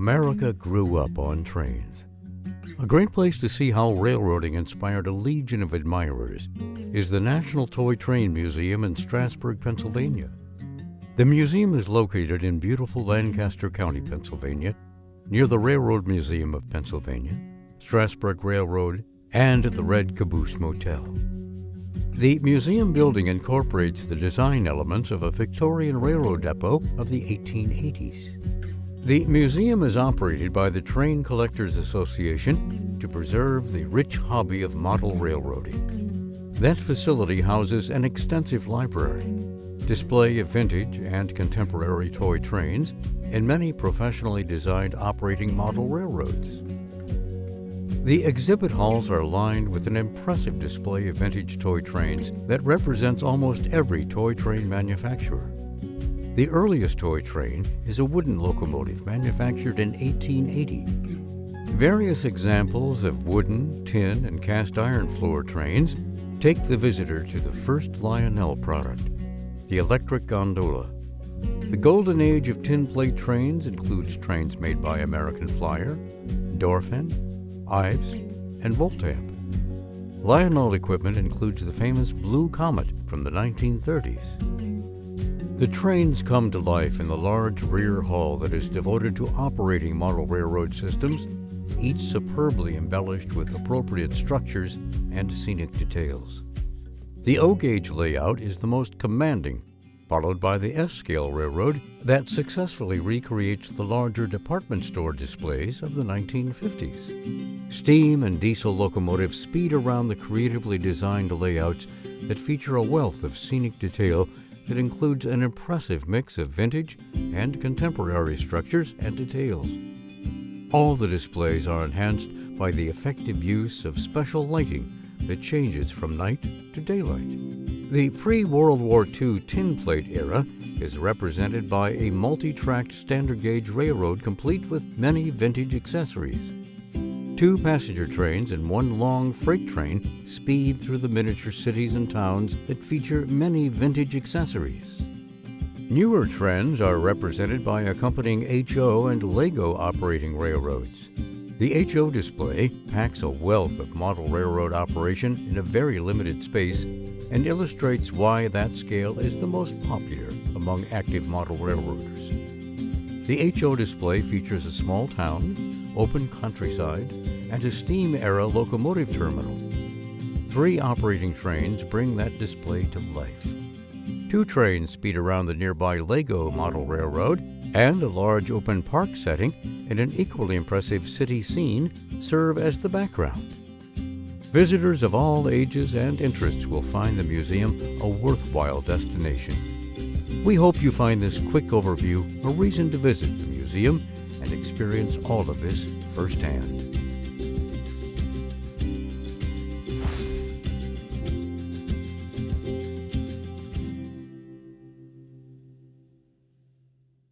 America grew up on trains. A great place to see how railroading inspired a legion of admirers is the National Toy Train Museum in Strasburg, Pennsylvania. The museum is located in beautiful Lancaster County, Pennsylvania, near the Railroad Museum of Pennsylvania, Strasburg Railroad, and the Red Caboose Motel. The museum building incorporates the design elements of a Victorian railroad depot of the 1880s. The museum is operated by the Train Collectors Association to preserve the rich hobby of model railroading. That facility houses an extensive library, display of vintage and contemporary toy trains, and many professionally designed operating model railroads. The exhibit halls are lined with an impressive display of vintage toy trains that represents almost every toy train manufacturer. The earliest toy train is a wooden locomotive manufactured in 1880. Various examples of wooden, tin, and cast iron floor trains take the visitor to the first Lionel product, the electric gondola. The golden age of tin plate trains includes trains made by American Flyer, Dorfan, Ives, and Voltamp. Lionel equipment includes the famous Blue Comet from the 1930s. The trains come to life in the large rear hall that is devoted to operating model railroad systems, each superbly embellished with appropriate structures and scenic details. The O-gauge layout is the most commanding, followed by the S-scale railroad that successfully recreates the larger department store displays of the 1950s. Steam and diesel locomotives speed around the creatively designed layouts that feature a wealth of scenic detail that includes an impressive mix of vintage and contemporary structures and details. All the displays are enhanced by the effective use of special lighting that changes from night to daylight. The pre-World War II tin plate era is represented by a multi-tracked standard gauge railroad complete with many vintage accessories. 2 passenger trains and 1 long freight train speed through the miniature cities and towns that feature many vintage accessories. Newer trends are represented by accompanying HO and Lego operating railroads. The HO display packs a wealth of model railroad operation in a very limited space and illustrates why that scale is the most popular among active model railroaders. The HO display features a small town, open countryside, and a steam-era locomotive terminal. 3 operating trains bring that display to life. 2 trains speed around the nearby Lego model railroad, and a large open park setting and an equally impressive city scene serve as the background. Visitors of all ages and interests will find the museum a worthwhile destination. We hope you find this quick overview a reason to visit the museum and experience all of this firsthand.